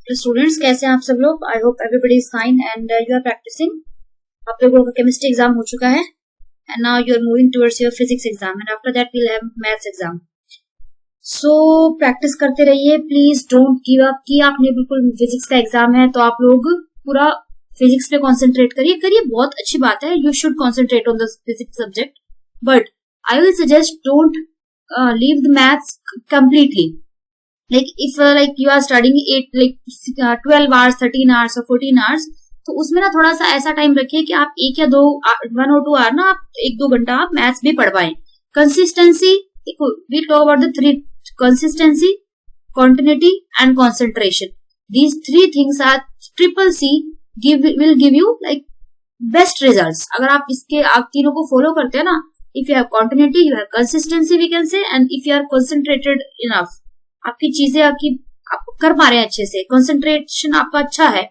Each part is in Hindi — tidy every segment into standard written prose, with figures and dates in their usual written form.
तो स्टूडेंट्स कैसे हैं आप सब लोग? I hope everybody is fine and you are practising. आप लोगों का केमिस्ट्री एग्जाम हो चुका है and now you are moving towards your physics exam and after that we'll have maths exam. So practice करते रहिए, प्लीज डोंट गिव अप. कि आपने बिल्कुल फिजिक्स का एग्जाम है तो आप लोग पूरा फिजिक्स पे कॉन्सेंट्रेट करिए. बहुत अच्छी बात है, you should concentrate on the physics subject, but I will suggest don't leave the maths completely. Like if like you are studying 12 hours, 13 hours or 14 hours, तो उसमें ना थोड़ा सा ऐसा टाइम रखिए कि आप 1 or 2 आवर ना आप 1-2 घंटा आप मैथ्स भी पढ़ पाए. Consistency, we talk about the 3: consistency, continuity and concentration. These 3 things are CCC will give you like best results. अगर आप तीनों को फॉलो करते हैं ना, if you have continuity, you have consistency we can say, and if you are concentrated enough, आपकी चीजें आप कर पा रहे हैं अच्छे से, concentration आपका अच्छा है,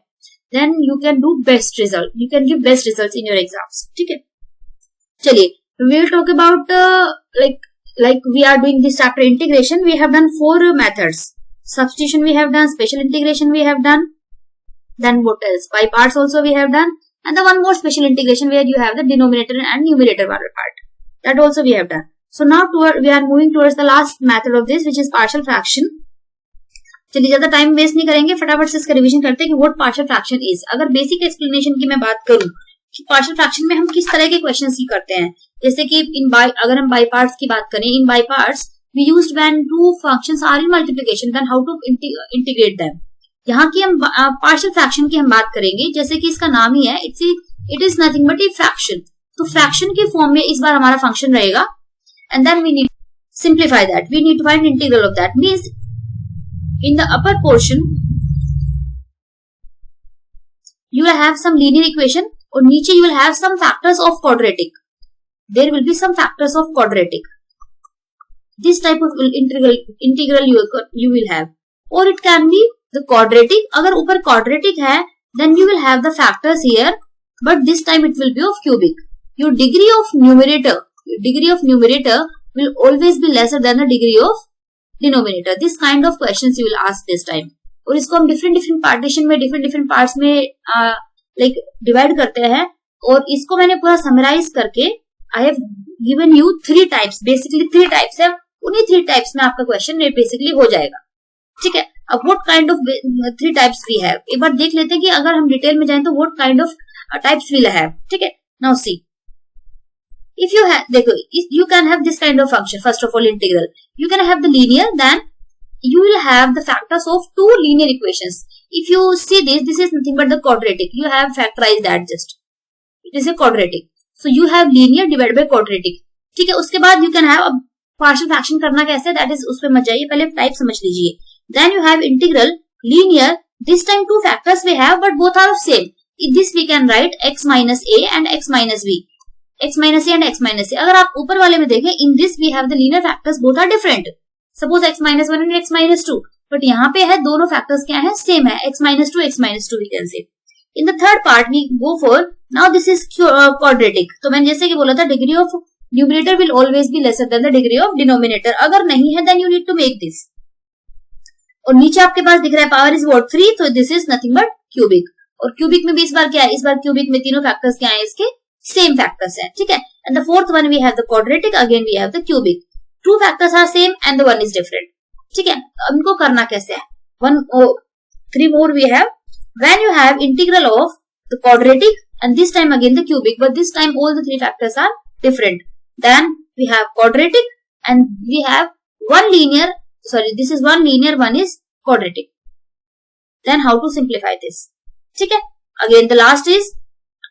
then you can do best result, you can give best results in your exams. ठीक है, चलिए we will talk about like we are doing this chapter integration. We have done 4 methods. Substitution we have done, special integration we have done, then what else? By parts also we have done, and the one more special integration where you have the denominator and numerator part. That also we have done. So now we are moving towards the last method of this, which is partial fraction. चलिए ज्यादा टाइम वेस्ट नहीं करेंगे, फटाफट से इसका रिवीजन करते हैं कि व्हाट पार्शियल फ्रैक्शन इज. अगर बेसिक एक्सप्लेनेशन की मैं बात करूं कि पार्शियल फ्रैक्शन में हम किस तरह के क्वेश्चंस ही करते हैं, जैसे कि अगर हम बाई पार्ट्स की बात करें, in by parts we used when two functions are in multiplication then how to integrate them. यहाँ की हम पार्शियल फ्रैक्शन की हम बात करेंगे, जैसे कि इसका नाम ही है, it is nothing but a fraction. तो फ्रैक्शन के फॉर्म में इस बार हमारा फंक्शन रहेगा and then we need simplify that. We need to find integral of that. Means in the upper portion you will have some linear equation और नीचे you will have some factors of quadratic. There will be some factors of quadratic. This type of integral you will have. Or it can be the quadratic. अगर ऊपर quadratic है then you will have the factors here, but this time it will be of cubic. Your degree of numerator will always be lesser than the degree of denominator. This kind of questions you will ask this time. और इसको हम डिफरेंट पार्टीशन में डिफरेंट पार्ट्स में लाइक डिवाइड करते हैं, और इसको मैंने पूरा समराइज करके I have given you 3 types. Basically 3 types है, उन्हीं 3 टाइप्स में आपका क्वेश्चन बेसिकली हो जाएगा. ठीक है, अब what kind of 3 types we have, एक बार देख लेते हैं कि अगर हम डिटेल में जाएं तो what kind of types we have. ठीक है, now see if you have, देखो you can have this kind of function. First of all, integral, you can have the linear, then you will have the factors of 2 linear equations. If you see this is nothing but the quadratic. You have factorized that, just it is a quadratic. So you have linear divided by quadratic. ठीक है, उसके बाद you can have partial fraction करना कैसे, that is उसपे मत जाइए, पहले टाइप समझ लीजिए. Then you have integral, linear. This time 2 factors we have, but both are of same. In this we can write x minus a and x minus b. x minus a and x minus a. अगर आप ऊपर वाले में देखें, in this we have the linear factors, both are different. Suppose x minus 1 and x minus 2, but यहाँ पे है दोनों factors क्या है, same है, x minus 2 we can say. In the third part we go for, now this is quadratic. तो मैंने जैसे कि बोला था, degree of numerator will always be lesser than the degree of denominator. अगर नहीं है then you need to make this. और नीचे आपके पास दिख रहा है power is what 3, तो this is nothing but cubic. और cubic में भी इस बार क्या है, इस बार cubic में तीनों factors क्या है, इसके सेम फैक्टर्स है. ठीक है, and the fourth one we have the quadratic, again we have the cubic. 2 factors are same and the one is different. ठीक है, अब इनको करना कैसे है, 3 more we have. When you have integral of the quadratic and this time again the cubic, but this time all the 3 factors are different, then we have quadratic and we have one linear, this is one linear, one is quadratic. Then how to simplify this? ठीक है, again the last is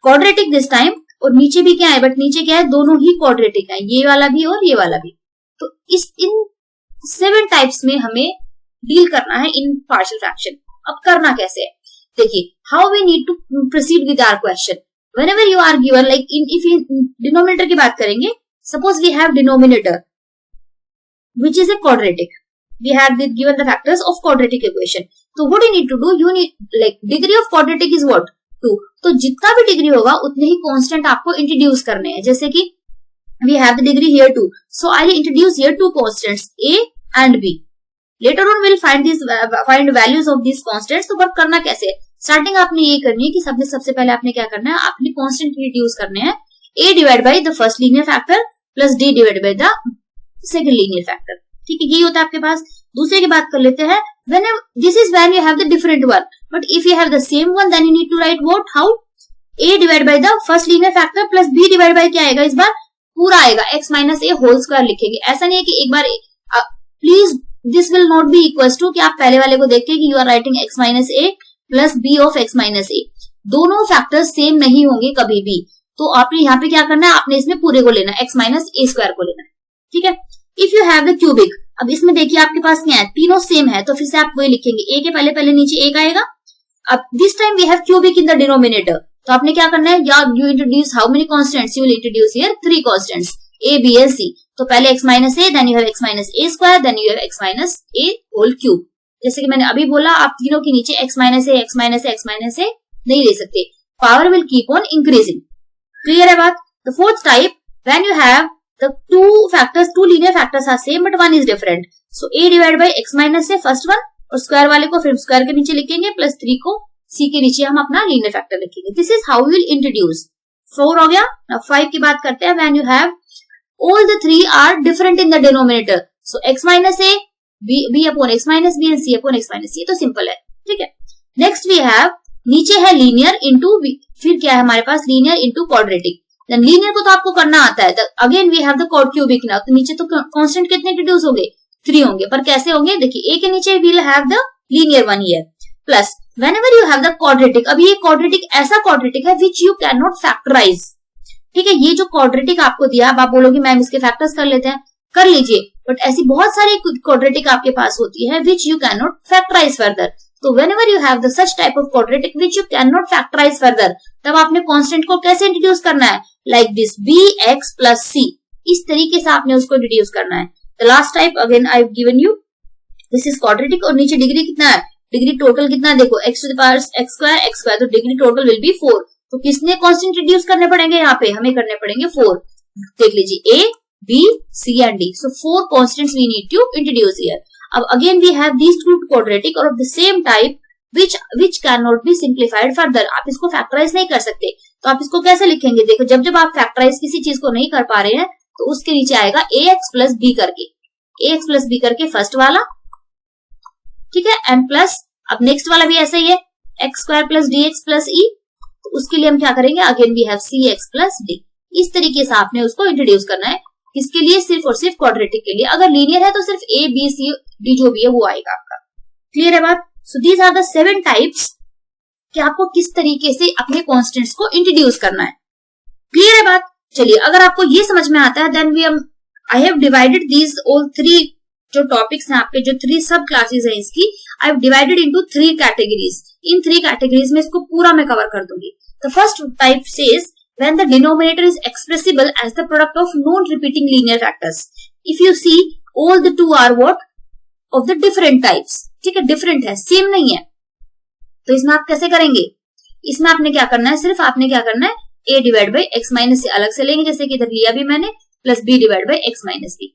quadratic this time, और नीचे भी क्या है, बट नीचे क्या है, दोनों ही क्वाड्रेटिक है, ये वाला भी और ये वाला भी. तो इन 7 टाइप्स में हमें डील करना है इन पार्शियल फ्रैक्शन. अब करना कैसे है, देखिए, how we need to proceed with our question. Whenever you are given, like if denominator की बात करेंगे, suppose we have denominator which is a quadratic. We have given the factors of quadratic equation. So what you need to do, you need, like, degree of quadratic is what? 2. तो जितना भी डिग्री होगा उतने ही कांस्टेंट आपको इंट्रोड्यूस करने हैं. जैसे कि we have the degree here 2. So I will introduce here 2 constants, a and b. Later on will find values of this constants. तो वर्क करना कैसे है, स्टार्टिंग आपने ये करनी है कि सबसे पहले आपने क्या करना है, आपने कॉन्स्टेंट रिड्यूस करने हैं a divide by the first linear factor plus d divide by the second linear factor. ठीक है, यही होता है आपके पास। दूसरे की बात कर लेते हैं, this is when you have the different one, but if you have the same one then you need to write what, how, a divided by the first linear factor plus b divided by क्या आएगा, इस बार पूरा आएगा x minus a whole square लिखेंगे। ऐसा नहीं है कि एक बार please this will not be equal to कि आप पहले वाले को देखते हैं कि you are writing x minus a plus b of x minus a, दोनों फैक्टर्स सेम नहीं होंगे कभी भी। तो आपने यहाँ पे क्या करना है, आपने इसमें पूरे को लेना है, x माइनस a स्क्वायर को लेना है। ठीक है, if you have the cubic, अब इसमें देखिए आपके पास क्या है, तीनों सेम है, तो फिर से आप वही लिखेंगे, a के पहले नीचे एक आएगा। अब this time we have cubic in the denominator, तो आपने क्या करना है, या you introduce how many constants, you will introduce here 3 constants a b and c। तो पहले x minus a, then you have x minus a square, then you have x minus a whole cube. जैसे कि मैंने अभी बोला, आप तीनों के नीचे x माइनस a नहीं ले सकते, power will keep on increasing. Clear है बात। The fourth type, when you have the two linear factors are same but one is different, so a divided by x minus a first one, और स्क्वायर वाले को फिर स्क्वायर के नीचे लिखेंगे, प्लस 3 को c के नीचे हम अपना लीनियर फैक्टर लिखेंगे। This is how we will introduce. 4 हो गया। अब 5 की बात करते हैं, when you have all the 3 are different in the denominator, so x minus a b upon x minus b and c upon x minus c, तो सिंपल है। ठीक है, नेक्स्ट वी हैव, नीचे है लीनियर इंटू, फिर क्या है हमारे पास, लीनियर इंटू क्वाड्रेटिक। लीनियर को तो आपको करना आता है, again we have the cubic now, तो नीचे तो कांस्टेंट कितने इंट्रोड्यूस होंगे, 3 होंगे, पर कैसे होंगे, देखिए a के नीचे we will have the linear one here, plus whenever you have the quadratic. अब ये क्वाड्रेटिक ऐसा क्वाड्रेटिक है which you can not factorise. ठीक है, ये जो क्वाड्रेटिक आपको दिया, अब आप बोलोगे मैम इसके फैक्टर्स कर लेते हैं, कर लीजिए, बट ऐसी बहुत सारी क्वाड्रेटिक आपके पास होती है which you can not factorise further. तो whenever you have the such type of quadratic which you cannot factorize further, तब आपने कांस्टेंट को कैसे इंट्रोड्यूस करना है, like this bx plus c, इस तरीके से आपने उसको इंट्रोड्यूस करना है। The last type again I have given you, this is quadratic, और नीचे डिग्री कितना है, डिग्री टोटल कितना है, देखो x to the power x square, तो डिग्री टोटल विल बी 4। तो किसने कांस्टेंट इंट्रोड्यूस करने पड़ेंगे, यहाँ पे हमें करने पड़ेंगे 4। देख लीजिए a b c and d, so 4 constants we need to introduce here। अब again we have these two quadratic और of the same type which cannot be simplified further, आप इसको फैक्टराइज नहीं कर सकते, तो आप इसको कैसे लिखेंगे, देखो जब आप फैक्टराइज किसी चीज को नहीं कर पा रहे हैं तो उसके नीचे आएगा ax प्लस b करके फर्स्ट वाला, ठीक है, एंड प्लस अब नेक्स्ट वाला भी ऐसा ही है, x square plus dx plus e, तो उसके लिए हम क्या करेंगे, again we have cx plus d। इस तरीके से आपने उसको इंट्रोड्यूस करना है, किसके लिए, सिर्फ और सिर्फ क्वाड्रेटिक के लिए। अगर लीनियर है तो सिर्फ a b c d जो भी है वो आएगा आपका। क्लियर है बात। So these are the 7 types कि आपको किस तरीके से अपने कॉन्स्टेंट्स को इंट्रोड्यूस करना है। क्लियर है बात। चलिए, अगर आपको ये समझ में आता है, then we I have divided these all 3 जो टॉपिक्स हैं आपके, जो 3 सब क्लासेस हैं इसकी, आई have divided into 3 categories. In 3 categories में इसको पूरा मैं कवर कर दूंगी। The first type says when the denominator is expressible as the product of non-repeating linear factors. If you see, all the 2 are what? Of the different types. ठीक है, different है, same नहीं है। तो इसमें आप कैसे करेंगे, इसमें आपने क्या करना है, सिर्फ आपने क्या करना है, a divide by x minus से अलग से लेंगे, जैसे कि इधर लिया भी मैंने, plus b divide by x minus b।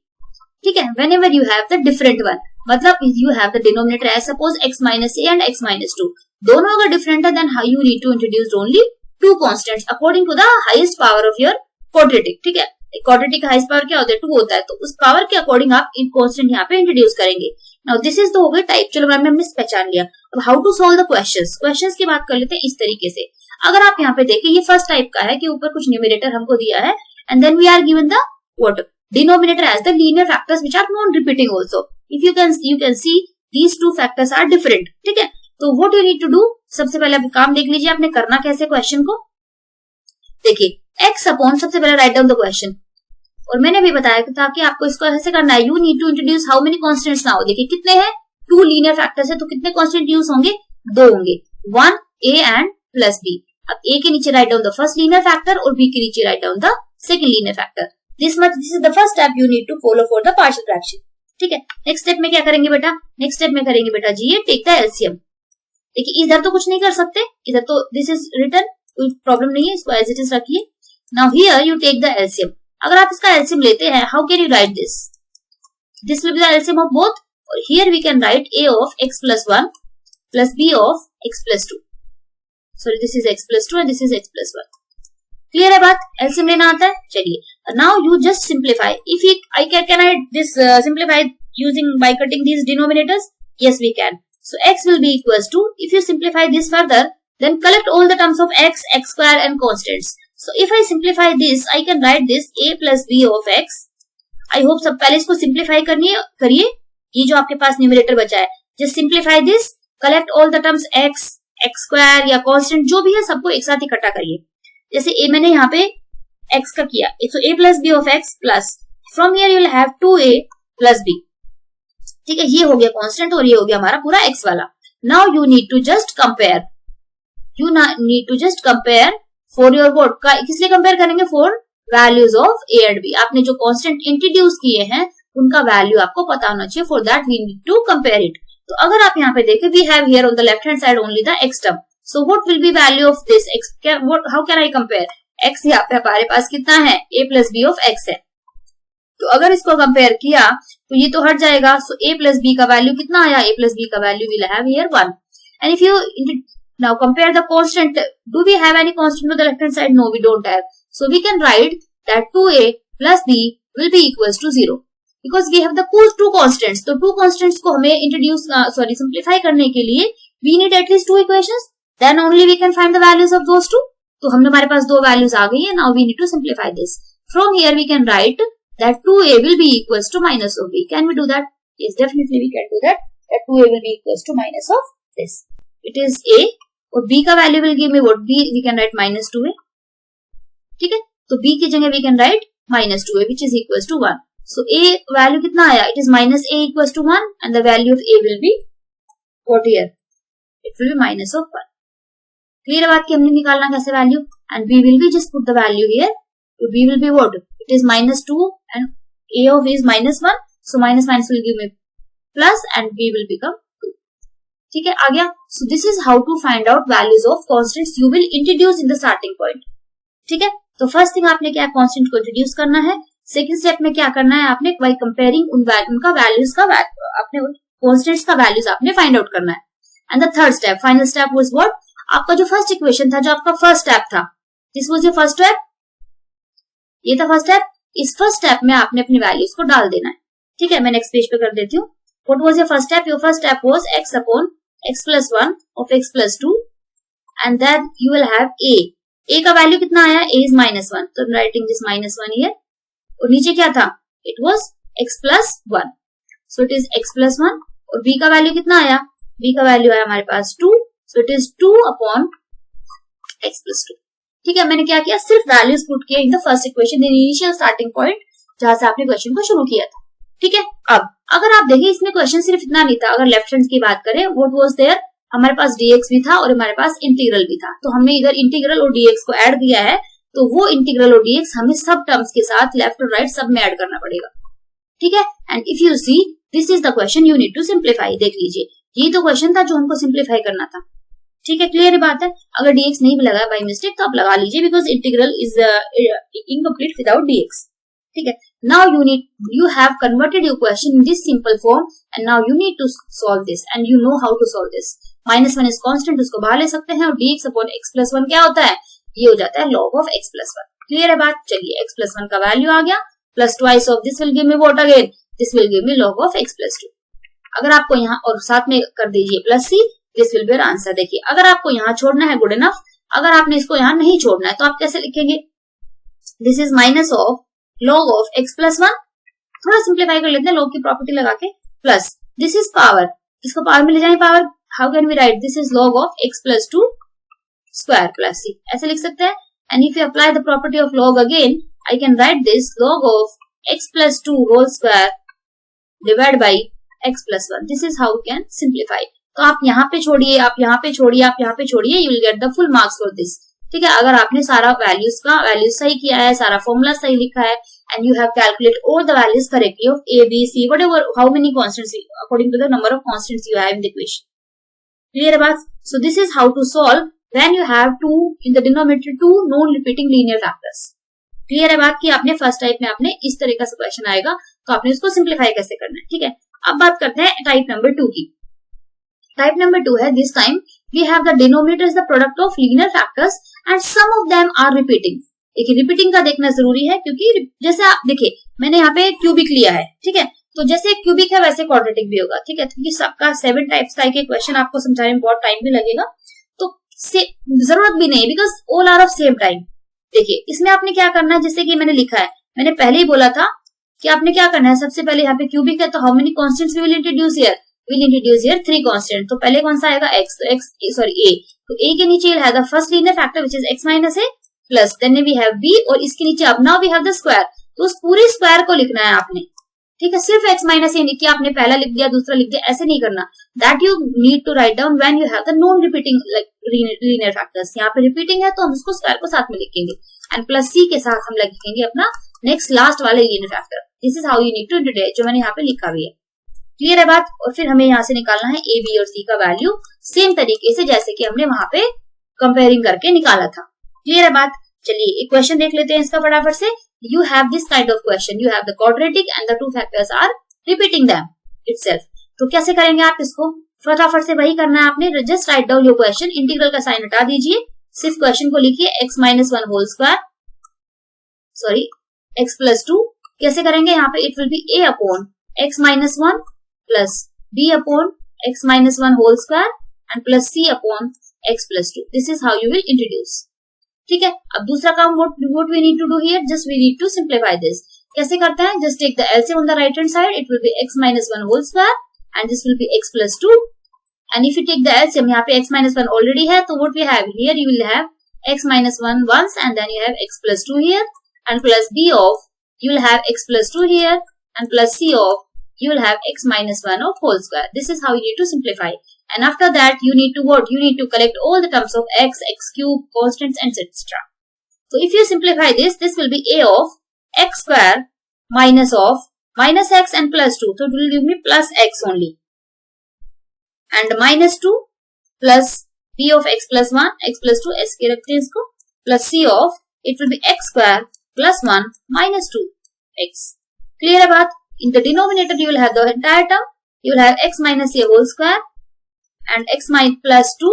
ठीक है, whenever you have the different one, मतलब you have the denominator as suppose x minus a and x minus 2, दोनों अगर different है, then how you need to introduce only 2 constants according to the highest power of your quadratic। ठीक है, क्वाड्रेटिक का हाईएस्ट पावर क्या होता है, 2 होता है, तो उस पावर के अकॉर्डिंग आप इन कांस्टेंट यहाँ पे इंट्रोड्यूस करेंगे। नाउ दिस इज द हो गई टाइप। चलो मैम हमने पहचान लिया, अब how to solve the questions की बात कर लेते हैं इस तरीके से। अगर आप यहाँ पे देखें, ये फर्स्ट टाइप का है कि ऊपर कुछ न्यूमरेटर हमको दिया है, and then we are given the what denominator as the linear factors which are non repeating also. If you can see these 2 factors are different. ठीक है, तो what you need to do, सबसे पहले आप काम देख लीजिए, आपने करना कैसे क्वेश्चन को। देखिए x अपॉन, सबसे पहले राइट डाउन द क्वेश्चन, और मैंने भी बताया था कि आपको इसको ऐसे करना है, you need to introduce how many constants now. देखिए कितने हैं, 2 लीनियर फैक्टर्स है, तो कितने कांस्टेंट यूज होंगे, 2 होंगे, 1 a एंड प्लस b। अब a के नीचे write down the first linear factor और b के नीचे write down the second linear factor. This is the first step you need to follow for the partial fraction. ठीक है, नेक्स्ट स्टेप में क्या करेंगे बेटा, नेक्स्ट स्टेप में करेंगे बेटा जी ये टेक द एलसीएम। देखिए इधर तो कुछ नहीं कर सकते, इधर तो दिस इज रिटन, कोई प्रॉब्लम नहीं है, इसको एज इट इज रखिए। Now here you take the LCM. अगर आप इसका एलसीएम लेते हैं, how can you write this, this will be the LCM of both और here we can write a of x plus 1 plus b of x plus 2. Sorry this is x plus 2 and this is x plus 1. Clear है बात? एलसीएम लेना आता है. चलिए now you just simplify. If I can I this simplify using by cutting these denominators? Yes, we can. So x will be equals to, if you simplify this further, then collect all the terms of x, x square and constants. So if I simplify this, I can write this a plus b of x. I hope सब पहले इसको simplify करिए. ये जो आपके पास न्यूमरेटर बचा है, just simplify this, collect all the terms x, x square या constant जो भी है सबको एक साथ इकट्ठा करिए. जैसे a मैंने यहाँ पे x का किया, so a plus b of x plus from here you will have 2a plus b. ठीक है, ये हो गया कांस्टेंट और ये हो गया हमारा पूरा x वाला. Now you need to just compare. You need to just compare for your word का. किस लिए कंपेयर करेंगे? For values of a and b. आपने जो कांस्टेंट इंट्रोड्यूस किए हैं उनका वैल्यू आपको पता होना चाहिए. For that we need to compare it. तो अगर आप यहाँ पे देखें, we have here on the left hand side only the x term. So what will be value of this x? How can I compare? x यहाँ पे हमारे पास कितना है? a plus b of x है. तो अगर इसको कंपेयर किया तो ये तो हट जाएगा. सो a प्लस b का वैल्यू कितना आया? a प्लस b का value will have here 1. And if you now compare the constant, do we have any constant on the left hand side? No, we don't have. So we can write that 2a plus b will be equals to 0 because we have the two constants. तो टू कांस्टेंट्स को हमें इंट्रोड्यूस सिंप्लीफाई करने के लिए we need at least two equations, then only we can find the values of those two. तो हमारे पास दो वैल्यूज आ गई है. Now we need to simplify this. From here we can write that 2a will be equals to minus of b. Can we do that? Yes, definitely we can do that. That 2a will be equals to minus of this. It is a और b का value will give me what? b we can write minus 2a. ठीक है, तो b की जगह we can write minus 2a which is equals to 1. So a value कितना आया? It is minus a equals to 1 and the value of a will be what here? It will be minus of 1. Clear बात कि हमने निकालना कैसे value? And b will be just put the value here. So b will be what? It is minus 2 and a of is minus 1. So minus minus will give me plus and b will become 2. ठीक है, आ गया. So this is how to find out values of constants you will introduce in the starting point. ठीक है, तो फर्स्ट थिंग आपने क्या कांस्टेंट को इंट्रोड्यूस करना है. सेकंड स्टेप में क्या करना है? आपने बाय कंपेयरिंग उनका वैल्यूज का अपने कांस्टेंट्स का वैल्यूज आपने फाइंड आउट करना है. And the third step, final step was what? आपका जो फर्स्ट इक्वेशन था, जो आपका फर्स्ट स्टेप था, this was your first step. ये था फर्स्ट स्टेप. इस फर्स्ट स्टेप में आपने अपनी वैल्यूज को डाल देना है. ठीक है, मैं नेक्स्ट पेज पे कर देती हूँ. What was your first step? Your first step was x upon x plus 1 ऑफ x plus 2 and then you will have a. a का वैल्यू कितना आया? a is minus 1. तो राइटिंग दिस माइनस 1 हियर. और नीचे क्या था? It was x plus 1. So it is x plus 1. और b का वैल्यू कितना आया? b का वैल्यू आया हमारे पास 2. So it is 2 upon x plus 2. ठीक है, मैंने क्या किया? सिर्फ वैल्यूज पुट किया in the first equation, in initial starting point जहां से आपने क्वेश्चन को शुरू किया था. ठीक है, अब अगर आप देखें इसमें क्वेश्चन सिर्फ इतना नहीं था. अगर लेफ्ट हैंड की बात करें, व्हाट वाज देयर? हमारे पास dx भी था और हमारे पास इंटीग्रल भी था. तो हमने इधर इंटीग्रल और dx को ऐड किया है. तो वो इंटीग्रल और dx हमें सब टर्म्स के साथ लेफ्ट और राइट सब में ऐड करना पड़ेगा. ठीक है, and if you see this is the question you need to simplify. देख लीजिए, ये तो क्वेश्चन था जो हमको सिंप्लीफाई करना था. ठीक है, क्लियर बात है. अगर dx नहीं भी लगा बाय मिस्टेक तो आप लगा लीजिए because integral is incomplete without dx. ठीक है, now you have converted your question in this simple form and now you need to solve this and you know how to solve this. -1 is constant, उसको बाहर ले सकते हैं और dx upon x plus 1 क्या होता है? ये हो जाता है log of x plus 1. Clear है बात? चलिए, x plus 1 का वैल्यू आ गया. Plus twice of this will give me what again? This will give me log of x plus 2. अगर आपको यहाँ और साथ में कर दीजिए plus c, this will be your answer. देखिए, अगर आपको यहाँ छोड़ना है गुड इनफ. अगर आपने इसको यहाँ नहीं छोड़ना है तो आप कैसे लिखेंगे? This is minus of log of x plus 1. थोड़ा सिंप्लीफाई कर लेते हैं log की प्रॉपर्टी लगा के. प्लस दिस इज पावर, इसको पावर में ले जाए power. How can we write? This is log of x plus 2 square plus c. ऐसे लिख सकते हैं. And if you apply the property of log again, I can write this log of x plus 2 whole square divide by x plus 1. This is how we can simplify. तो आप यहाँ पे छोड़िए, आप यहाँ पे छोड़िए, आप यहाँ पे छोड़िए, you will get the full marks for this. ठीक है, अगर आपने सारा वैल्यूज सही किया है, सारा फॉर्मूला सही लिखा है and you have calculate all the values correctly of a b c whatever how many constants according to the number of constants you have in the equation. Clear बात? So this is how to solve when you have two in the denominator two non repeating linear factors. Clear है बात कि आपने फर्स्ट टाइप में आपने इस तरह का क्वेश्चन आएगा तो आपने उसको सिंप्लीफाई कैसे करना है. ठीक है, अब बात करते हैं टाइप नंबर 2 की। टाइप नंबर 2 है, this time we have the denominator the product of linear factors and some of them are repeating. देखिए रिपीटिंग का देखना जरूरी है, क्योंकि जैसे आप देखिए मैंने यहाँ पे क्यूबिक लिया है, ठीक है, तो जैसे क्यूबिक है वैसे क्वाड्रेटिक भी होगा, ठीक है, क्योंकि सबका 7 टाइप्स का एक क्वेश्चन आपको समझाने में बहुत टाइम भी लगेगा, तो जरूरत भी नहीं है, because all are of same time. देखिए इसमें आपने क्या करना है, जैसे कि मैंने लिखा है, मैंने पहले ही बोला था कि आपने क्या करना है, सबसे पहले यहाँ पे क्यूबिक है तो how many constants we will introduce here, will introduce here 3 constant. तो पहले कौन सा आएगा, x, तो x सॉरी a, तो a के नीचे will have the first linear factor which is x minus a plus then we have b, और इसके नीचे अब now we have the square, तो उस पूरे स्क्वायर को लिखना है आपने, ठीक है, सिर्फ x माइनस a नहीं किया आपने, पहला लिख दिया दूसरा लिख दिया, ऐसे नहीं करना, that you need to write down when you have the non repeating like linear factors. यहाँ पे रिपीटिंग है तो हम उसको स्क्वायर को साथ में लिखेंगे, एंड प्लस c के साथ हम लिखेंगे अपना नेक्स्ट लास्ट वाले linear factor. This is how you need to introduce, जो मैंने यहाँ पे लिखा भी है, क्लियर है बात। और फिर हमें यहाँ से निकालना है a, b और c का वैल्यू सेम तरीके से जैसे कि हमने वहां पे कंपेयरिंग करके निकाला था, क्लियर है बात। चलिए एक क्वेश्चन देख लेते हैं इसका फटाफट से। You have this kind of question. You have the quadratic and the two factors are repeating them itself. तो कैसे करेंगे आप इसको, फटाफट से वही करना है आपने, just write down your question, integral का साइन हटा दीजिए, सिर्फ क्वेश्चन को लिखिए x minus 1 whole square, sorry x plus 2। कैसे करेंगे, यहाँ पे it will be a upon x minus 1 plus b upon x minus 1 whole square and plus c upon x plus 2। This is how you will introduce, ठीक है। अब दूसरा काम what we need to do here, just we need to simplify this. कैसे करते हैं, just take the LCM on the right hand side, it will be x minus 1 whole square and this will be x plus 2, and if you take the LCM, यहाँ पे x माइनस 1 ऑलरेडी है, तो what we have here, you will have x minus 1 once and then you have x plus 2 here and plus b of you will have x plus 2 here and plus c of you will have x minus 1 of whole square. This is how you need to simplify. And after that you need to what? You need to collect all the terms of x, x cube, constants and etc. So if you simplify this, this will be a of x square minus of minus x and plus 2. So it will give me plus x only. And minus 2 plus b of x plus 1, x plus 2, s के रखते हैं इसको, plus c of it will be x square plus 1 minus 2x. Clear है बात? In the denominator you will have the entire term. You will have x minus a whole square and x minus plus 2,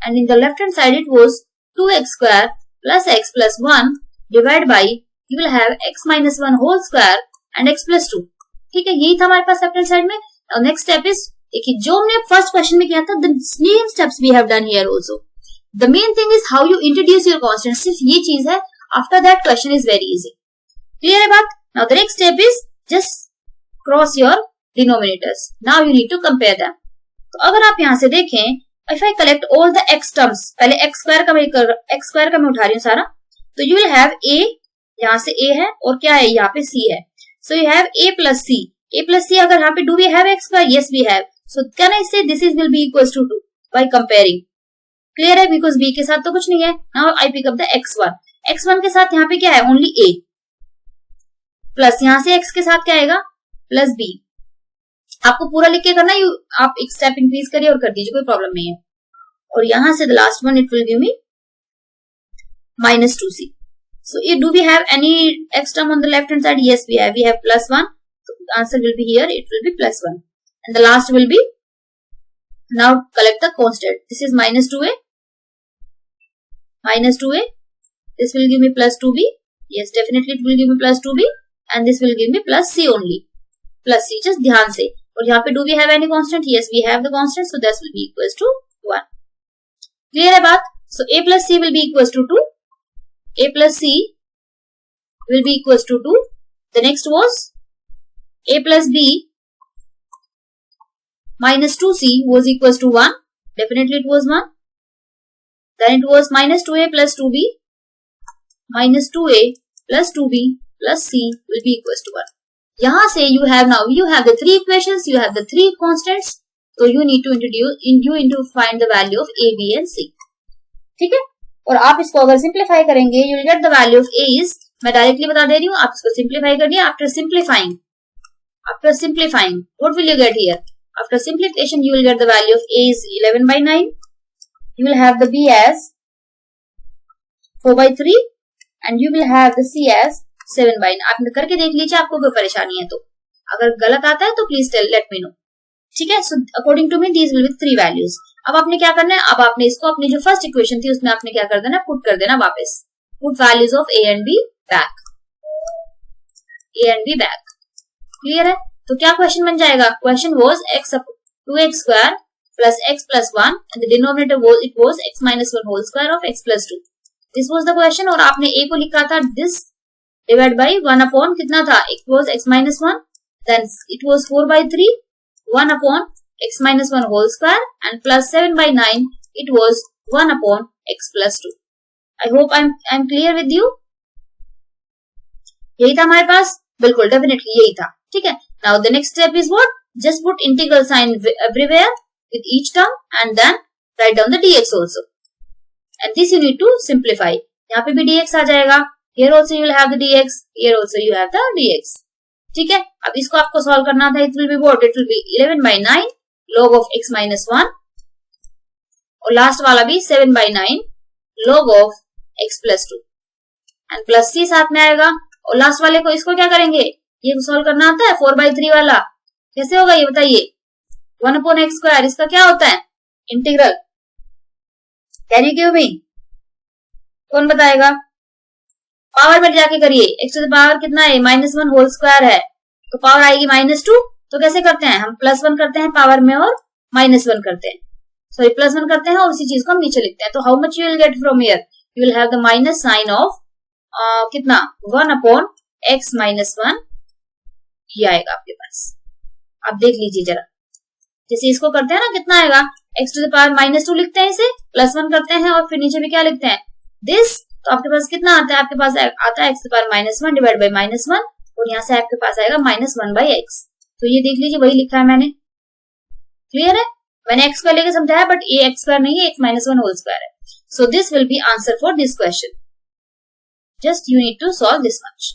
and in the left hand side it was 2x square plus x plus 1 divided by you will have x minus 1 whole square and x plus 2. ठीक है, यही था हमारे पास लेफ्ट हैंड साइड में। Now next step is, देखिए जो हमने फर्स्ट क्वेश्चन में किया था, the same steps we have done here also. The main thing is how you introduce your constant. सिर्फ ये चीज है, after that question is very easy. Clear है बात? Now the next step is just cross your denominators. Now you need to compare them. तो अगर आप यहाँ से देखें, if I collect all the x terms, पहले x square का मैं उठा रही हूँ सारा, तो you will have a, यहाँ से a है और क्या है यहाँ पे c है, so you have a plus c. a plus c अगर यहाँ पे do we have x square? Yes we have. So can I say this is will be equals to 2 by comparing? Clear है, because b के साथ तो कुछ नहीं है. Now I pick up the x1. x1 के साथ यहाँ पे क्या है, ओनली a, प्लस यहाँ से x के साथ क्या आएगा, प्लस b. आपको पूरा लिख के करना, आप एक स्टेप इंक्रीज करिए और कर दीजिए, कोई प्रॉब्लम नहीं है। और यहाँ से the last one it will give me minus 2c. So do we have any x term on the left hand side? Yes we have plus 1. So the answer will be here, it will be plus 1, and the last will be, now collect the constant. This is minus 2a, this will give me plus 2b. Yes, definitely it will give me plus 2b, and this will give me plus c only. Plus c, just ध्यान से। और यहाँ पे do we have any constant? Yes, we have the constant, so this will be equals to 1. Clear है बात? So a plus c will be equals to 2. A plus c will be equals to 2. The next was a plus b minus 2c was equals to 1. Definitely it was 1. Then it was minus 2a plus 2b minus 2a plus 2b plus c will be equals to 1. यहाँ से you have the three equations, you have the three constants, so you need to find the value of a, b and c. ठीक है, और आप इसको अगर सिंप्लीफाई करेंगे, you will get the value of a is, मैं डायरेक्टली बता दे रही हूँ, आप इसको सिंप्लीफाई करिए। After simplifying, what will you get here? After simplification, you will get the value of a is 11 by 9. You will have the b as 4 by 3 and you will have the c as 7 by 9. आप करके देख लीजिए, आपको कोई परेशानी है तो अगर गलत आता है तो प्लीज लेट मी नो, ठीक है। So according to me these will be 3 values. अब आपने क्या करना है, अब आपने इसको अपनी जो फर्स्ट इक्वेशन थी उसमें आपने क्या कर देना, पुट कर देना वापस, put values of A and B back, A and B back. Clear है? तो क्या क्वेश्चन बन जाएगा, question was x 2x square plus x plus 1 and the denominator was x minus 1 whole square of x plus 2। This was the question. और आपने a को लिखा था दिस डिवाइड बाई 1 अपॉन कितना था, it was x minus 1, then it was 4 by 3, 1 upon x minus 1 whole square and plus 7 by 9, it was 1 upon x plus 2. I hope I'm clear with you. यही था हमारे पास, बिल्कुल डेफिनेटली यही था, ठीक है। Now the next step is what? Just put integral sign everywhere with each term and then write down the dx also. And this you need to simplify. यहाँ पे भी dx आ जाएगा, here also you will have the dx, here also you have the dx, ठीक है। अब इसको आपको सॉल्व करना था, it will be what? It will be 11 by 9 log of x minus 1 और लास्ट वाला भी 7 by 9 log of x plus 2 and plus c साथ में आएगा। और लास्ट वाले को इसको क्या करेंगे, ये सॉल्व करना आता है 4 by 3 वाला, कैसे होगा ये बताइए, 1 upon x स्क्वायर, इसका क्या होता है integral, can you give me, कौन बताएगा, पावर में जाके करिए, x टू द पावर कितना है -1 होल स्क्वायर है, तो पावर आएगी -2, तो कैसे करते हैं हम, +1 करते हैं पावर में और -1 करते हैं, सॉरी +1 करते हैं और उसी चीज को हम नीचे लिखते हैं। तो how much you will get from here, you will have the minus sine of कितना 1 अपॉन x माइनस 1, ये आएगा आपके पास। आप देख लीजिए जरा, जैसे इसको करते हैं ना, कितना आएगा, x टू द पावर -2 लिखते हैं, इसे +1 करते हैं और फिर नीचे भी क्या लिखते हैं दिस, तो आपके पास कितना आता है, आपके पास आता है x to the power -1 divide by -1 और यहाँ से आपके पास आएगा -1 बाई x। तो ये देख लीजिए वही लिखा है मैंने, क्लियर है, मैंने x स्क्वायर लेके समझाया बट ये x स्क्वायर नहीं है, x माइनस 1 होल स्क्वायर है। So this will be answer for this question, just you need to solve this much.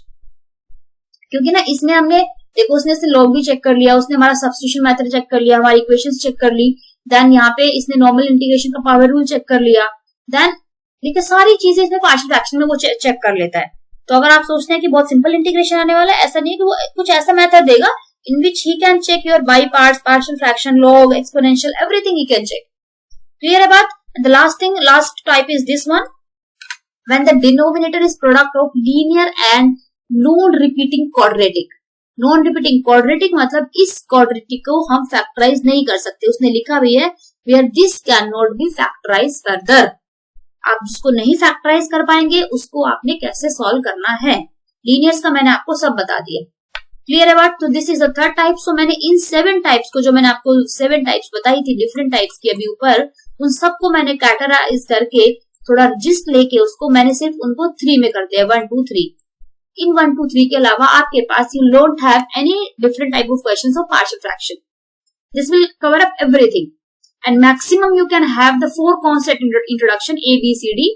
क्योंकि ना इसमें हमने देखो, उसने लॉग भी चेक कर लिया, उसने हमारा सब्स्टिट्यूशन मेथड चेक कर लिया, हमारी इक्वेशंस चेक कर ली, देन यहाँ पे इसने नॉर्मल इंटीग्रेशन का पावर रूल चेक कर लिया, देन देखिए सारी चीजें इसमें पार्शियल फ्रैक्शन में वो चेक कर लेता है। तो अगर आप सोचते हैं कि बहुत सिंपल इंटीग्रेशन आने वाला है, ऐसा नहीं कि वो कुछ ऐसा मेथड देगा in which he can check your by parts, partial fraction, log, exponential, everything he can check. Clear है बात? The last thing, last type is this one. When the denominator is product of linear and non-repeating quadratic. Non-repeating quadratic मतलब इस quadratic को हम factorize नहीं कर सकते, उसने लिखा भी है where this cannot be factorized further. आप जिसको नहीं factorize कर पाएंगे उसको आपने कैसे solve करना है, linears का मैंने आपको सब बता दिया। क्लियर है बात? तो this is the third type. So मैंने इन 7 टाइप्स को, जो मैंने आपको 7 टाइप्स बताई थी डिफरेंट टाइप्स की अभी ऊपर, उन सबको मैंने कैटेगराइज करके थोड़ा जिस्ट लेके उसको मैंने सिर्फ उनको 3 में कर दिया, 1 2 3। इन 1 2 3 के अलावा आपके पास you don't have any different type of questions of partial fraction. This will cover up everything and maximum you can have the 4 concept introduction ABCD,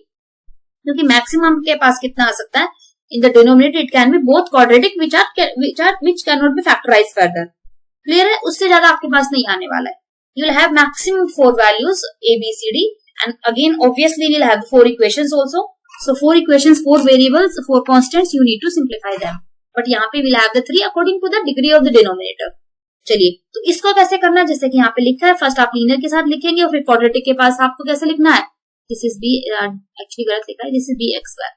क्योंकि मैक्सिमम के पास कितना आ सकता है, in the denominator it can be both quadratic which cannot be factorized further. Clear है? उससे ज्यादा आपके पास नहीं आने वाला है। You will have maximum 4 values ABCD and again obviously you will have 4 equations also. So 4 equations, 4 variables, 4 constants, you need to simplify them. But यहाँ पे we'll have the 3 according to the degree of the denominator. चलिए, तो इसको कैसे करना है, जैसे कि यहाँ पे लिखा है, फर्स्ट आप लीनियर के साथ लिखेंगे और फिर क्वाड्रेटिक के पास आपको कैसे लिखना है, दिस इज बी, एक्चुअली गलत लिखा है, this is bx square,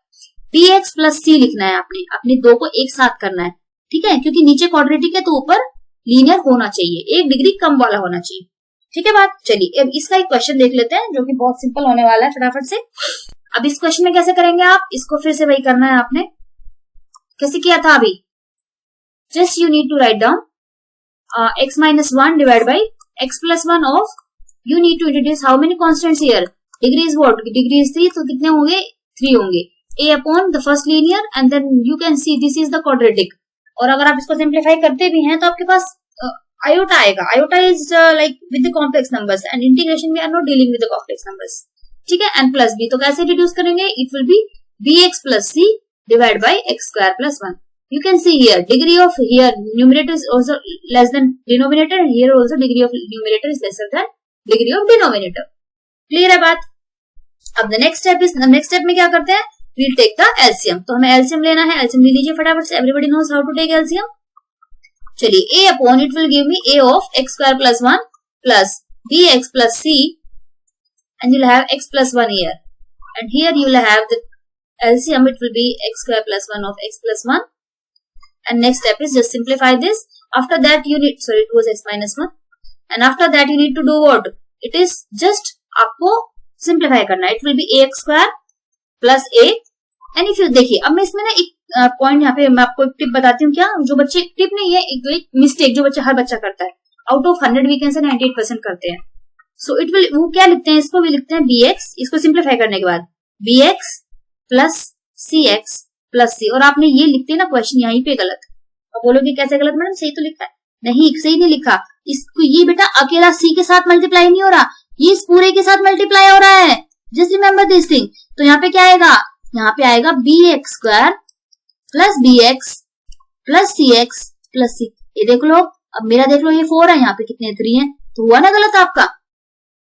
bx plus c लिखना है आपने, अपने दो को एक साथ करना है, ठीक है, क्योंकि नीचे क्वाड्रेटिक है तो ऊपर लीनियर होना चाहिए, 1 डिग्री कम वाला होना चाहिए, ठीक है बात। चलिए अब इसका एक क्वेश्चन देख लेते हैं जो कि बहुत सिंपल होने वाला है फटाफट से। अब इस क्वेश्चन में कैसे करेंगे आप, इसको फिर से वही करना है आपने, कैसे किया था अभी, just you need to write down x minus 1 divide by x plus 1 of, you need to introduce how many constants here, degree is what, degree is 3, तो कितने होंगे 3 होंगे, a upon the first linear and then you can see this is the quadratic। और अगर आप इसको सिंप्लीफाई करते भी हैं तो आपके पास iota आएगा, iota is like with the complex numbers and integration we are not dealing with the complex numbers, ठीक है, n plus b, तो कैसे रिड्यूस करेंगे, it will be bx plus c divided by x square plus 1। you can see here degree of here numerator is also less than denominator, here also degree of numerator is lesser than degree of denominator। Clear है बात? अब the next step में क्या करते हैं, we'll take the LCM। तो हमें LCM लेना है, LCM ले लीजिए फटाफट से, everybody knows how to take LCM। चलिए a upon it will give me a of x square plus 1 plus bx plus c and you'll have x plus 1 here, and here you'll have the LCM, it will be x square plus 1 of x plus 1, and next step is just simplify this. After that you need, sorry it was x minus 1, and after that you need to do what? It is just आपको simplify करना है. It will be ax square plus a, and if you देखिए अब मैं इसमें ना एक पॉइंट यहाँ पे मैं आपको एक टिप बताती हूँ. क्या जो बच्चे, टिप नहीं है, एक मिस्टेक जो बच्चा हर बच्चा करता है, out of 100 we can say 98% करते हैं. सो इट विल, वो क्या लिखते हैं, इसको भी लिखते हैं bx, इसको सिंप्लीफाई करने के बाद bx plus cx plus c, और आपने ये लिखते हैं ना क्वेश्चन यहीं पे गलत. अब बोलोगे कैसे गलत मैडम, सही तो लिखा है. नहीं, सही नहीं लिखा. इसको ये बेटा अकेला c के साथ मल्टीप्लाई नहीं हो रहा, ये इस पूरे के साथ मल्टीप्लाई हो रहा है. Just remember this thing. तो यहाँ पे क्या आएगा, यहाँ पे आएगा bx square plus bx plus cx plus c. ये देख लो, अब मेरा देख लो, ये 4 है, यहाँ पे कितने 3 है, तो हुआ ना गलत आपका.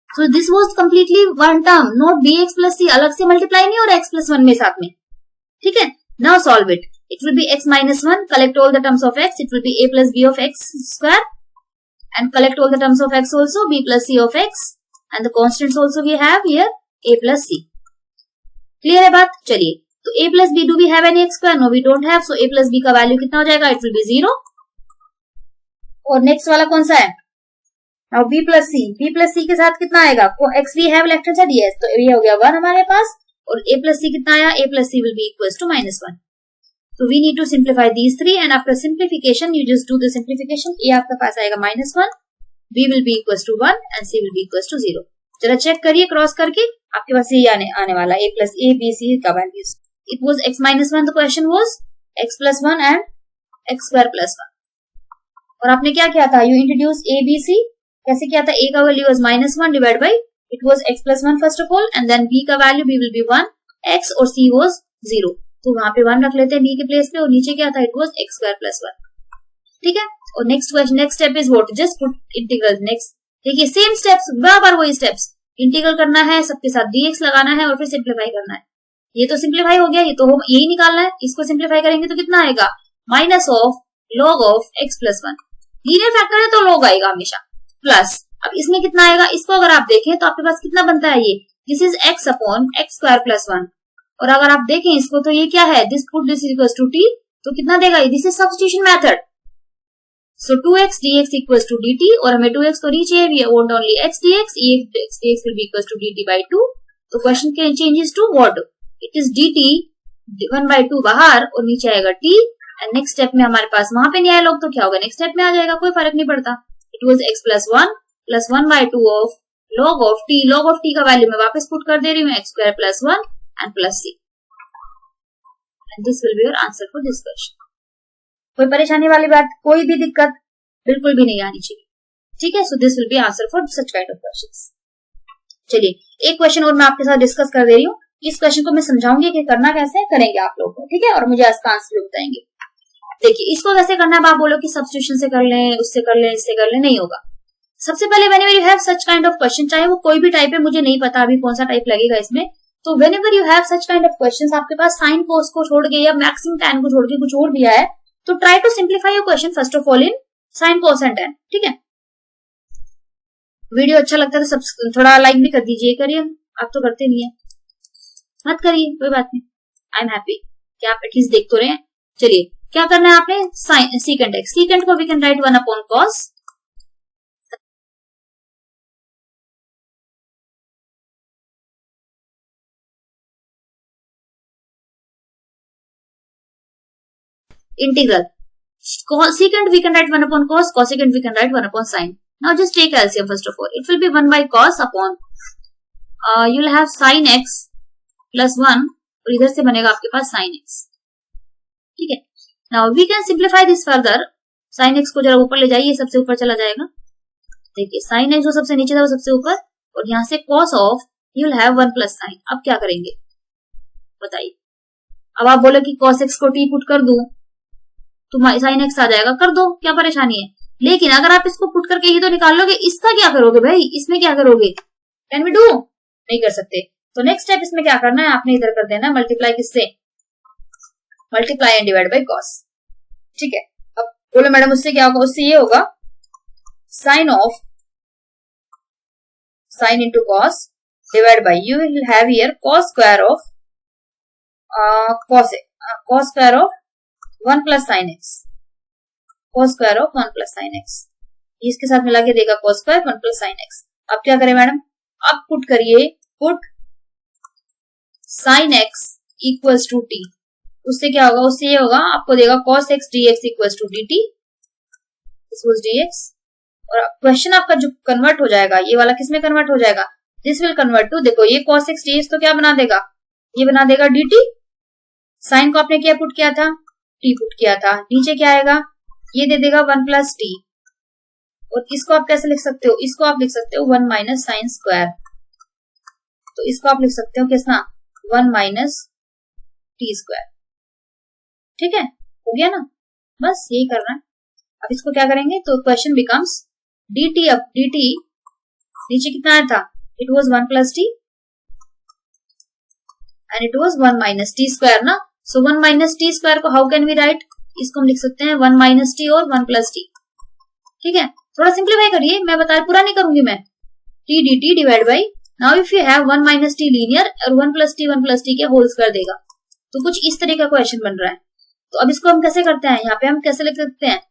So this was completely one term, not bx plus c. अलग से मल्टीप्लाई नहीं हो रहा x plus 1 में साथ में. ठीक है. Now solve it. It will be x minus 1. Collect all the terms of x. It will be a plus b of x square. And collect all the terms of x also, b plus c of x. And the constants also we have here, a plus c. Clear है बात? चलिए. तो a plus b, do we have any x square? No, we don't have. So a plus b का वैल्यू कितना हो जाएगा? It will be 0. और नेक्स्ट वाला कौन सा है? Now b plus c के साथ कितना आएगा? x we have left hand side, yes, तो ये हो गया 1 हमारे पास, और a plus c कितना आया? a plus c will be equals to minus 1. So we need to simplify these three, and after simplification you just do the simplification. a आपका पास आएगा minus 1, b will be equals to 1 and c will be equals to 0. जरा चेक करिए क्रॉस करके, आपके पास ये आने वाला a plus a b c का values. It was x minus 1, the question was x plus 1 and x square plus 1. और आपने क्या किया था? You introduce a b c. कैसे किया था? a का value was minus 1 divided by, it was x plus 1 first of all, and then b का value b will be 1, x और c was 0. तो वहां पे 1 रख लेते हैं b के प्लेस पे, और नीचे क्या था? It was x square plus 1. ठीक है. और next question, next step is what? Just put integral. Next देखिए सेम स्टेप्स, बार वही स्टेप्स. इंटीग्रल करना है, सबके साथ dx लगाना है, और फिर सिंप्लीफाई करना है. ये तो सिंप्लीफाई हो गया, ये तो यही निकालना है. इसको सिंप्लीफाई करेंगे तो कितना आएगा? Minus of log of x plus 1. Linear factor है तो log आएगा हमेशा, प्लस अब इसमें कितना आएगा? इसको अगर आप देखें तो आपके पास कितना बनता है? ये this is x upon x square plus 1. और अगर आप देखें इसको तो ये क्या है? This put this equals to t, तो कितना देगा? This is substitution method. So 2x dx equals to dt, और हमें 2x तो नीचे है, we want only x dx, x dx will be equals to dt by 2. तो question can changes to what? It is dt 1/2 बाहर और नीचे आएगा t. एंड नेक्स्ट स्टेप में हमारे पास वहां पे नहीं आया लोग, तो क्या होगा? नेक्स्ट स्टेप में आ जाएगा, कोई फर्क नहीं पड़ता. It was x plus 1 plus 1/2 of log of t. log of t का वैल्यू मैं वापस पुट कर दे रही हूँ, x square plus 1 and plus c. And this will be your answer for this question. कोई परेशानी वाली बात, कोई भी दिक्कत बिल्कुल भी नहीं आनी चाहिए. ठीक है. So this will be answer for such kind of questions. चलिए एक क्वेश्चन और मैं आपके साथ डिस्कस कर दे रही हूँ. इस क्वेश्चन को मैं समझाऊंगी कि करना कैसे करेंगे आप लोग, ठीक है, और मुझे इसका आंसर बताएंगे. देखिए इसको कैसे करना है. आप बोलो कि सब्स्टिट्यूशन से कर लें, उससे कर लें, इससे कर लें, नहीं होगा. सबसे पहले whenever you have such kind of question, चाहे वो कोई भी टाइप है, मुझे नहीं पता अभी कौन सा टाइप लगेगा इसमें, तो whenever you have such kind of questions, आपके पास साइन कोस को छोड़ के या मैक्सिमम टैन को छोड़ के कुछ और दिया है, तो try to simplify your question first of all in sine cos and tan. ठीक है. वीडियो अच्छा लगता है तो थोड़ा लाइक भी कर दीजिए. करिए, आप तो करते नहीं है, मत करिए, कोई बात नहीं. आई एम हैप्पी कि आप एटलीस्ट देख तो रहे हैं. चलिए क्या करना है आपने? Secant x. सीकेंट को we can write 1 upon cos. Integral secant we can write 1 upon cos, cosecant we can write 1 upon sin. Now just take LCM first of all. It will be 1 by cos upon you will have sin x plus 1, और इधर से बनेगा आपके पास sin x. ठीक है. Now we can simplify this further. sin x को जरा ऊपर ले जाइए, सबसे ऊपर चला जाएगा. देखिए sin x जो सबसे नीचे था वो सबसे ऊपर, और यहाँ से cos of you will have 1 plus sin. अब क्या करेंगे बताइए. अब आप बोले कि cos x को t पुट कर दूं तो sin x आ जाएगा, कर दो, क्या परेशानी है. लेकिन अगर आप इसको पुट करके ही तो निकाल लोगे, इसका क्या करोगे भाई? इसमें क्या करोगे? Can we do? नहीं कर सकते. तो नेक्स्ट स्टेप इसमें क्या करना है, आपने इधर कर देना मल्टीप्लाई. किससे? Multiply and divide by cos. ठीक है. अब बोलो मैडम उससे क्या होगा, उससे ये होगा sine of sine into cos divide by you will have here cos square of cos square of 1 plus sine x, cos square of 1 plus sine x, इसके साथ मिला के देगा cos square 1 plus sine x. अब क्या करें मैडम, अब पुट करिए, put sine x equals to t, उससे क्या होगा, उससे ये होगा आपको देगा cos x dx equals to dt, this was dx। और क्वेश्चन आपका जो कन्वर्ट हो जाएगा, ये वाला किस में कन्वर्ट हो जाएगा, दिस विल कन्वर्ट टू, देखो ये cos x dx तो क्या बना देगा, ये बना देगा dt, साइन को आपने क्या पुट किया था, t पुट किया था, नीचे क्या आएगा, ये दे देगा 1 प्लस टी, और इसको आप कैसे लिख सकते हो, इसको आप लिख सकते हो 1 माइनस साइन स्क्वायर, तो इसको आप लिख सकते हो किसना 1 माइनस टी स्क्वायर, ठीक है, हो गया ना, बस यही करना है। अब इसको क्या करेंगे, तो question becomes dt up dt, नीचे कितना आया था, it was 1 plus T and it was 1 minus T square ना, सो 1 माइनस टी स्क्वायर को हाउ कैन वी राइट, इसको हम लिख सकते हैं 1 माइनस टी और 1 प्लस टी, ठीक है, थोड़ा सिंप्लीफाई करिए, मैं बता पूरा नहीं करूंगी मैं, T dt divide by, now if you have 1 minus T linear और 1 प्लस टी के होल स्क्वायर देगा, तो कुछ इस तरह का क्वेश्चन बन रहा है। तो अब इसको हम कैसे करते हैं, यहाँ पे हम कैसे लिख सकते हैं,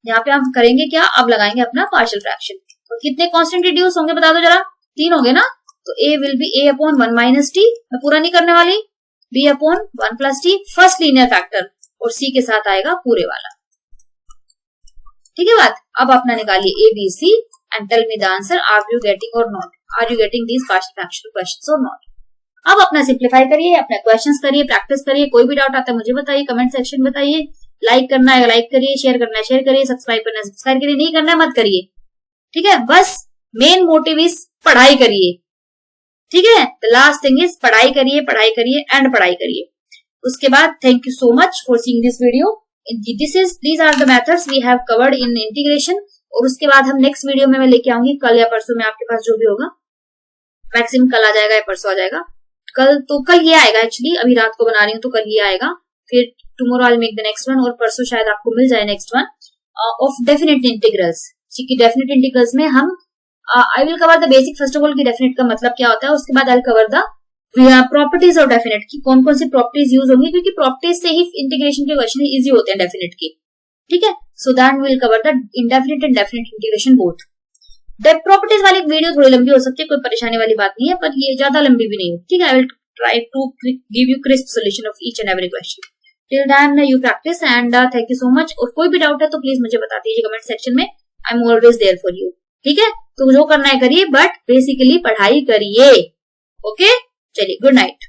यहाँ पे हम करेंगे क्या, अब लगाएंगे अपना पार्शियल फ्रैक्शन, तो कितने कांस्टेंट रिड्यूस होंगे बता दो जरा, 3 होंगे ना, तो a will be a upon 1 minus T, मैं पूरा नहीं करने वाली, b upon 1 plus T first linear factor, और c के साथ आएगा पूरे वाला, ठीक है बात। अब अपना निकालिए a b c and tell me the answer, are you getting or not, are you getting these partial fraction questions or not. अब अपना सिंप्लीफाई करिए, अपना क्वेश्चंस करिए, प्रैक्टिस करिए, कोई भी डाउट आता है मुझे बताइए, कमेंट सेक्शन में बताइए, लाइक करना है लाइक करिए, शेयर करना है शेयर करिए, सब्सक्राइब करना है सब्सक्राइब करिए, नहीं करना है मत करिए, ठीक है, बस मेन मोटिव इज पढ़ाई करिए, ठीक है, द लास्ट थिंग इज पढ़ाई करिए एंड पढ़ाई करिए। उसके बाद thank you so much for seeing this video, these are the methods we have covered in integration, और उसके बाद हम नेक्स्ट वीडियो में मैं लेके आऊंगी कल या परसों में, आपके पास जो भी होगा, मैक्सिमम कल आ जाएगा या परसों आ जाएगा, कल ये आएगा एक्चुअली, अभी रात को बना रही हूँ तो कल ये आएगा, फिर tomorrow I will make the next one, और परसों शायद आपको मिल जाए next one of definite integrals, क्योंकि डेफिनेट इंटीग्रल्स में हम I will cover the basic, first of all की डेफिनेट का मतलब क्या होता है, उसके बाद I will cover the properties of definite की कौन कौन सी प्रॉपर्टीज यूज होंगी, क्योंकि प्रॉपर्टीज से ही इंटीग्रेशन के क्वेश्चन इजी होते हैं डेफिनेट के, ठीक है, so that will cover the indefinite and definite integration both. Properties वाली वीडियो थोड़ी लंबी हो सकती है, कोई परेशानी वाली बात नहीं है, पर ये ज्यादा लंबी भी नहीं हो, ठीक है, I will try to give you crisp solution of each and every question. Till then you practice and thank you so much. और कोई भी डाउट है तो प्लीज मुझे बता दीजिए कमेंट सेक्शन में, I am always there for you, ठीक है, तो जो करना है करिए, बट बेसिकली पढ़ाई करिए, ओके, चलिए गुड नाइट।